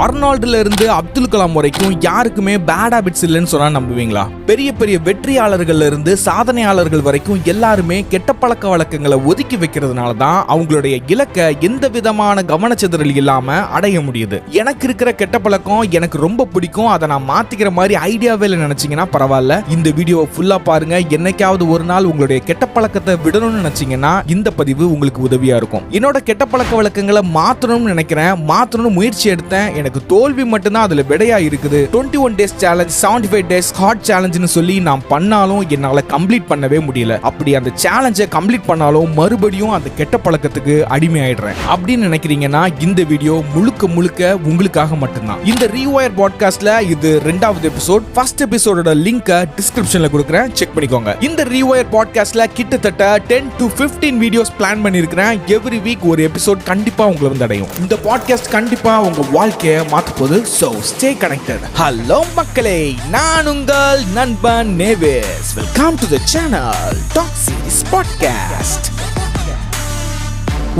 அர்னால்டுல இருந்து அப்துல் கலாம் வரைக்கும் யாருக்குமே பேட் ஹாபிட்ஸ் இல்லைன்னு சொன்னா நம்புவீங்களா? பெரிய பெரிய வெற்றியாளர்கள்ல இருந்து சாதனையாளர்கள் வரைக்கும் எல்லாருமே கெட்ட பழக்க வழக்கங்களை ஒதுக்கி வைக்கிறதுனால தான் அவங்களுடைய இலக்கை எந்த விதமான கவனச்சிதறல் இல்லாம அடைய முடியுது. எனக்கு இருக்கிற கெட்ட பழக்கம் எனக்கு ரொம்ப பிடிக்கும், அதை நான் மாத்திக்கிற மாதிரி ஐடியாவே நினைச்சீங்கன்னா பரவாயில்ல, இந்த வீடியோவை ஃபுல்லா பாருங்க. என்னைக்காவது ஒரு நாள் உங்களுடைய கெட்ட பழக்கத்தை விடணும்னு நினைச்சீங்கன்னா இந்த பதிவு உங்களுக்கு உதவியா இருக்கும். என்னோட கெட்ட பழக்க வழக்கங்களை மாத்தணும்னு நினைக்கிறேன், மாத்தணும்னு முயற்சி எடுத்தேன், எனக்கு தோல்வி மட்டும்தான் அதுல விடையா இருக்குது. 21 days challenge, 75 days hard challenge சொல்லி நான் பண்ணாலும் என்னால கம்ப்ளீட் பண்ணவே முடியல. அப்படி அந்த சேலஞ்சை கம்ப்ளீட் பண்ணாலும் மறுபடியும் அந்த கெட்ட பழக்கத்துக்கு அடிமை ஆயிடுறேன் அப்படின்னு நினைக்கிறீங்கன்னா இந்த வீடியோ முழுக்க முழுக்க உங்களுக்காக மட்டும்தான். இந்த ரீவயர் பாட்காஸ்ட்ல இது 2வது எபிசோட். ஃபர்ஸ்ட் எபிசோடோட லிங்கை டிஸ்கிரிப்ஷன்ல கொடுக்குறேன், செக் பண்ணிக்கோங்க. இந்த ரீவயர் பாட்காஸ்ட்ல கிட்டத்தட்ட 10 to 15 வீடியோஸ் பிளான் பண்ணியிருக்கிறேன். எவ்ரி வீக் ஒரு எபிசோட் கண்டிப்பா உங்களை வந்து அடையும். இந்த பாட்காஸ்ட் கண்டிப்பா உங்க வாழ்க்கையை மாத்த போகுது. So stay connected. ஹலோ மக்களே, நான் உங்கள் நண்பன் navies. Welcome to the channel talkseries podcast.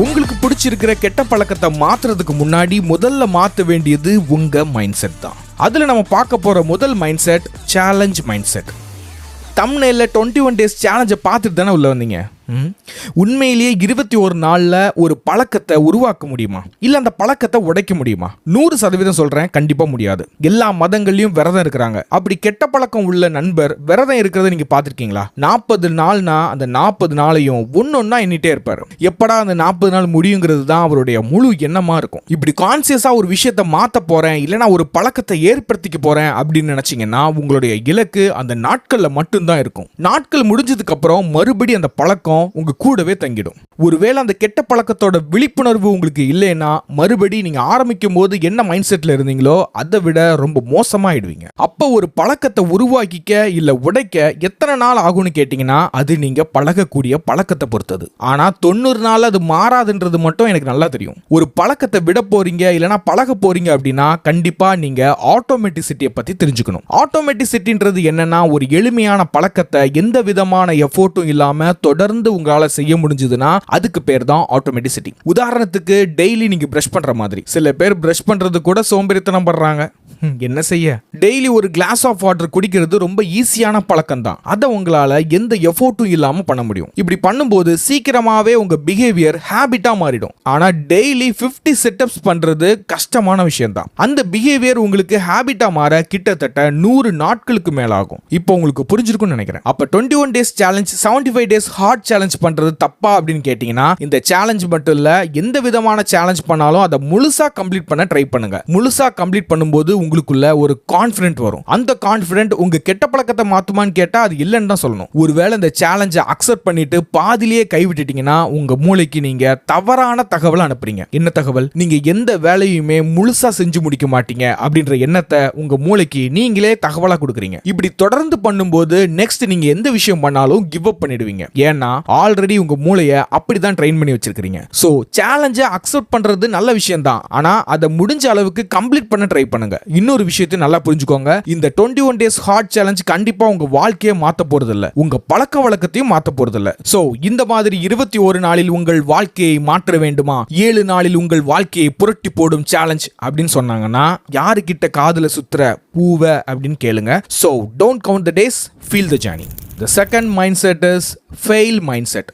உங்களுக்கு பிடிச்சிருக்கிற கெட்ட பழக்கத்தை மாத்துறதுக்கு முன்னாடி முதல்ல மாத்த வேண்டியது உங்க மைண்ட் செட் தான். அதுல நம்ம பார்க்க போற முதல் mind set challenge mind set. தம்ப்நெயில்ல 21 days சேலஞ்சை பார்த்துட்டு தானே உள்ள வந்தீங்க. உண்மையிலேயே 21 நாள்ல ஒரு பழக்கத்தை உருவாக்க முடியுமா? இல்ல அந்த பழக்கத்தை உடைக்க முடியுமா? 100% சொல்றேன், கண்டிப்பா முடியாது. எல்லா மதங்கள்லயும் விரதம் இருக்கிறாங்க. அப்படி கெட்ட பழக்கம் உள்ள நண்பர் விரதம் இருக்கிறத நீங்க பாத்திருக்கீங்களா? 40 நாள்னா அந்த 40 நாளையும் ஒன்னொன்னா எண்ணிட்டே இருப்பாரு. எப்படா அந்த 40 நாள் முடியுங்கிறது தான் அவருடைய முழு எண்ணமா இருக்கும். இப்படி கான்சியஸா ஒரு விஷயத்தை மாத்த போறேன், இல்லைன்னா ஒரு பழக்கத்தை ஏற்படுத்திக்க போறேன் அப்படின்னு நினைச்சீங்கன்னா உங்களுடைய இலக்கு அந்த நாட்கள்ல மட்டும்தான் இருக்கும். நாட்கள் முடிஞ்சதுக்கு அப்புறம் மறுபடி அந்த பழக்கம் உங்க கூடவே தங்கிடும். ஒருவேளை அந்த கெட்ட பழக்கத்தோட விழிப்புணர்வு உங்களுக்கு இல்லைன்னா மறுபடி நீங்க ஆரம்பிக்கும் போது என்ன மைண்ட் செட்ல இருந்தீங்களோ அதை விட ரொம்ப மோசமாயிடுவீங்க. அப்ப ஒரு பழக்கத்தை உருவாக்கிக்க இல்ல உடைக்க எத்தனை நாள் ஆகும்னு கேட்டீங்கன்னா அது நீங்க பழகக்கூடிய பழக்கத்தை பொறுத்தது. ஆனா 90 நாள் அது மாறாதுன்றது மட்டும் எனக்கு நல்லா தெரியும். ஒரு பழக்கத்தை விட போறீங்க இல்லனா பழக போறீங்க அப்படின்னா கண்டிப்பா நீங்க ஆட்டோமேட்டிசிட்டியை பத்தி தெரிஞ்சுக்கணும். ஆட்டோமேட்டிசிட்டின்றது என்னன்னா ஒரு எளிமையான பழக்கத்தை எந்த விதமான எஃபோர்ட்டும் இல்லாம தொடர்ந்து உங்களால செய்ய முடிஞ்சதுன்னா அதுக்கு பேர் தான் ஆட்டோமேட்டிசிட்டி. உதாரணத்துக்கு டெய்லி நீங்க பிரஷ் பண்ற மாதிரி. சில பேர் பிரஷ் பண்றது கூட சோம்பேறித்தனம் பண்றாங்க. என்ன செய்ய? டெய்லி ஒரு கிளாஸ் ஆஃப் வாட்டர் குடிக்கிறது ரொம்ப ஈஸியான பழக்கம் தான். அதை உங்களால எந்த எஃபோர்ட்டும் இல்லாம பண்ண முடியும். இப்படி பண்ணும்போது சீக்கிரமாவே உங்க பிஹேவியர் ஹேபிட்டா மாறிடும். ஆனா டெய்லி 50 செட்டப்ஸ் பண்றது கஷ்டமான விஷயம் தான். அந்த பிஹேவியர் உங்களுக்கு ஹேபிட்டா மாற கிட்டத்தட்ட 100 நாட்களுக்கு மேல ஆகும். இப்போ உங்களுக்கு புரிஞ்சிருக்கும்னு நினைக்கிறேன். அப்ப 21 days challenge, 75 days hard challenge பண்றது தப்பா அப்படின்னு கேட்டீங்கன்னா இந்த சேலஞ்ச் மட்டும் இல்ல, எந்த விதமான சேலஞ்ச் பண்ணாலும் அதை முழுசா கம்ப்ளீட் பண்ண ட்ரை பண்ணுங்க. முழுசா கம்ப்ளீட் பண்ணும்போது உங்களுக்குள்ள ஒரு கான்ஃபிடென்ட் வரும். அந்த கான்ஃபிடென்ட் உங்க கெட்ட பழக்கத்தை மாத்துமான்னு கேட்டா அது இல்லைன்னு தான் சொல்லணும். ஒருவேளை இந்த சேலஞ்சை அக்செப்ட் பண்ணிட்டு பாதிலேயே கைவிட்டுட்டீங்கன்னா உங்க மூளைக்கு நீங்க தவறான தகவல் அனுப்புறீங்க. என்ன தகவல்? நீங்க எந்த வேலையுமே முழுசா செஞ்சு முடிக்க மாட்டீங்க அப்படின்ற எண்ணத்தை உங்க மூளைக்கு நீங்களே தகவலா கொடுக்குறீங்க. இப்படி தொடர்ந்து பண்ணும்போது நெக்ஸ்ட் நீங்க எந்த விஷயம் பண்ணாலும் கிவ் அப் பண்ணிடுவீங்க. ஏன்னா ஆல்ரெடி உங்க மூளையை அப்படிதான் ட்ரெயின் பண்ணி வச்சிருக்கீங்க. சோ சேலஞ்சை அக்செப்ட் பண்றது நல்ல விஷயம் தான், ஆனா அதை முடிஞ்ச அளவுக்கு கம்ப்ளீட் பண்ண ட்ரை பண்ணுங்க. இன்னொரு விஷயத்தை நல்லா புரிஞ்சுக்கோங்க, இந்த 21 days hard challenge கண்டிப்பா உங்க வாழ்க்கையை மாத்த போறது இல்ல, உங்க பழக்க வழக்கத்தையும் மாத்த போறது இல்ல. சோ இந்த மாதிரி 21 நாளில் உங்கள் வாழ்க்கையை மாற்ற வேண்டுமா, 7 நாளில் உங்கள் வாழ்க்கையை புரட்டி போடும் சேலஞ்ச் அப்படின்னு சொன்னாங்கன்னா யாருக்கிட்ட காதுல சுத்துற பூவ அப்படின்னு கேளுங்க. So don't count the days, feel the journey. The second mindset is fail mindset.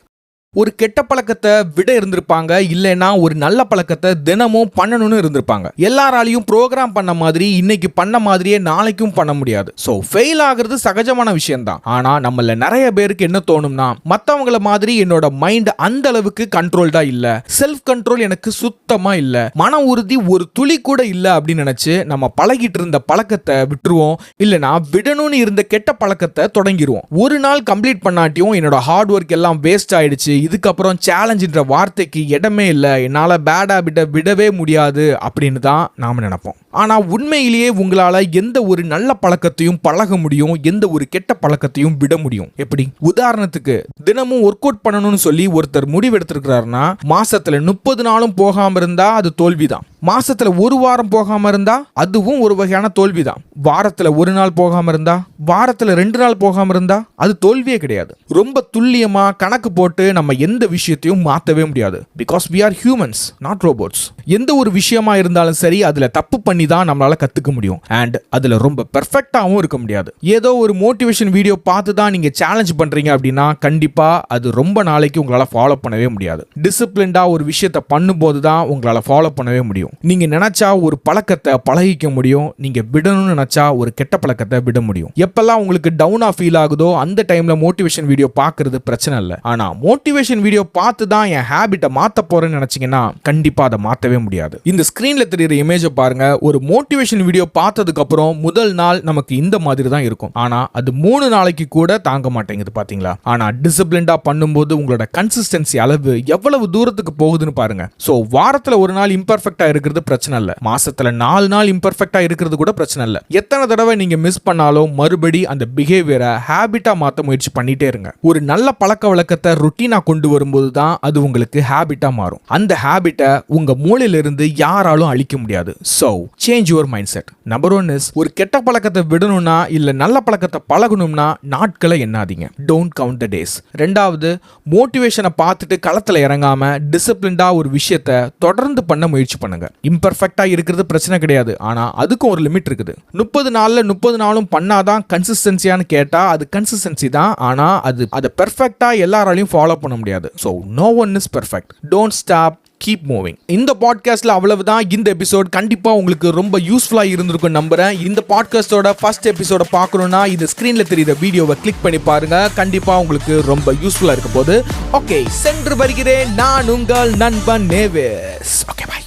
ஒரு கெட்ட பழக்கத்தை விட இருந்திருப்பாங்க, இல்லைன்னா ஒரு நல்ல பழக்கத்தை தினமும் பண்ணணும்னு இருந்திருப்பாங்க. எல்லாராலையும் ப்ரோக்ராம் பண்ண மாதிரி இன்னைக்கு பண்ண மாதிரியே நாளைக்கும் பண்ண முடியாது. ஸோ ஃபெயில் ஆகிறது சகஜமான விஷயம் தான். ஆனா நம்மள நிறைய பேருக்கு என்ன தோணும்னா, மற்றவங்கள மாதிரி என்னோட மைண்ட் அந்த அளவுக்கு கண்ட்ரோல்டா இல்ல, செல்ஃப் கண்ட்ரோல் எனக்கு சுத்தமா இல்ல, மன உறுதி ஒரு துளி கூட இல்ல அப்படின்னு நினைச்சு நம்ம பழகிட்டு இருந்த பழக்கத்தை விட்டுருவோம், இல்லைன்னா விடணும்னு இருந்த கெட்ட பழக்கத்தை தொடங்கிடுவோம். ஒரு நாள் கம்ப்ளீட் பண்ணாட்டியும் என்னோட ஹார்ட் ஒர்க் எல்லாம் வேஸ்ட் ஆயிடுச்சு, இதுக்கப்புறம் சேலஞ்சுன்ற வார்த்தைக்கு இடமே இல்லை, என்னால பேட் ஹாபிட்டை விடவே முடியாது அப்படின்னு தான் நாம நினைப்போம். ஆனா உண்மையிலேயே உங்களால எந்த ஒரு நல்ல பழக்கத்தையும் பழக முடியும், எந்த ஒரு கெட்ட பழக்கத்தையும் விட முடியும். எப்படி? உதாரணத்துக்கு தினமும் ஒர்க் அவுட் பண்ணணும்னு சொல்லி ஒருத்தர் முடிவெடுத்திருக்கிறாருன்னா மாசத்துல 30 நாளும் போகாம இருந்தா அது தோல்விதான். மாசத்துல ஒரு வாரம் போகாம இருந்தா அதுவும் ஒரு வகையான தோல்விதான். வாரத்துல ஒரு நாள் போகாம இருந்தா, வாரத்துல 2 நாள் போகாம இருந்தா அது தோல்வியே கிடையாது. ரொம்ப துல்லியமா கணக்கு போட்டு நம்ம எந்த விஷயத்தையும் மாத்தவே முடியாது. Because we are humans, not robots. எந்த ஒரு விஷயமா இருந்தாலும் சரி அதுல தப்பு பண்ணி பண்ணி தான் நம்மளால கத்துக்க முடியும். அண்ட் அதுல ரொம்ப பெர்ஃபெக்ட்டாவும் இருக்க முடியாது. ஏதோ ஒரு மோட்டிவேஷன் வீடியோ பார்த்து தான் நீங்க சேலஞ்ச் பண்றீங்க அப்படின்னா கண்டிப்பா அது ரொம்ப நாளைக்கு உங்களால ஃபாலோ பண்ணவே முடியாது. டிசிப்ளின்டா ஒரு விஷயத்தை பண்ணும்போது தான் உங்களால ஃபாலோ பண்ணவே முடியும். நீங்க நினைச்சா ஒரு பழக்கத்தை பழகிக்க முடியும். நீங்க விடணும்னு நினைச்சா ஒரு கெட்ட பழக்கத்தை விட முடியும். எப்பெல்லாம் உங்களுக்கு டவுனா ஃபீல் ஆகுதோ அந்த டைம்ல மோட்டிவேஷன் வீடியோ பார்க்கிறது பிரச்சனை இல்லை. ஆனா மோட்டிவேஷன் வீடியோ பார்த்து தான் என் ஹேபிட்டை மாத்த போறேன்னு நினைச்சீங்கன்னா கண்டிப்பா அதை மாத்தவே முடியாது. இந்த ஸ்கிரீன்ல தெரியுற இமேஜை பாருங்க. ஒரு மோட்டிவேஷன் வீடியோ பார்த்ததுக்கு அப்புறம் முதல் நாள் நமக்கு இந்த மாதிரி தான் இருக்கும். ஆனா அது 3 நாளைக்கு கூட தாங்க மாட்டேங்குது பாத்தீங்களா? ஆனா டிசிப்ளின்டா பண்ணும்போது உங்களோட கன்சிஸ்டன்சி அளவு எவ்வளவு தூரத்துக்கு போகுதுன்னு பாருங்க. சோ வாரத்துல ஒரு நாள் இம்பர்ஃபெக்ட்டா இருக்கிறது பிரச்சனை இல்ல. மாசத்துல 4 நாள் இம்பர்ஃபெக்ட்டா இருக்கிறது கூட பிரச்சனை இல்ல. எத்தனை தடவை நீங்க மிஸ் பண்ணாலும் மறுபடி அந்த பிஹேவியரை ஹேபிட்டா மாத்த முயற்சி பண்ணிட்டே இருங்க. ஒரு நல்ல பழக்க வழக்கத்தை ருட்டீனா கொண்டு வரும்போது தான் அது உங்களுக்கு ஹேபிட்டா மாறும். அந்த ஹேபிட்டை உங்க மூளையிலிருந்து யாராலும் அழிக்க முடியாது. So change your mindset. Number 1 is ஒரு கெட்ட பழக்கத்தை விடணும்னா இல்ல நல்ல பழக்கத்தை பழகணும்னா நாட்களை எண்ணாதீங்க. Don't count the days. ரெண்டாவது, மோட்டிவேஷனை பார்த்துட்டு களத்துல இறங்காம டிசிப்ளின்டா ஒரு விஷயத்தை தொடர்ந்து பண்ண முயற்சி பண்ணுங்க. இம்பர்ஃபெக்ட்டா இருக்கிறது பிரச்சனை கிடையாது. ஆனா அதுக்கும் ஒரு லிமிட் இருக்குது. 30 நாள்ல 30 நாளும் பண்ணாதான் கன்சிஸ்டன்சியான்னு கேட்டா அது கன்சிஸ்டன்சி தான். ஆனா அதை பெர்ஃபெக்ட்டா எல்லாராலையும் ஃபாலோ பண்ண முடியாது. So no one is perfect. Don't stop. Keep moving. இந்த பாட்காஸ்ட்ல அவ்வளவுதான். இந்த எபிசோட் கண்டிப்பா உங்களுக்கு ரொம்ப யூஸ்ஃபுல்லா இருந்திருக்கும் நம்புறேன். இந்த பாட்காஸ்டோட ஃபர்ஸ்ட் எபிசோட பார்க்கணும்னா இந்த ஸ்கிரீன்ல தெரியுற வீடியோவை கிளிக் பண்ணி பாருங்க. கண்டிப்பா உங்களுக்கு ரொம்ப யூஸ்ஃபுல்லா இருக்க போகுது. ஓகே, சென்று வருகிறேன். நான் உங்கள் நண்பன் நேவிஸ். Okay, by.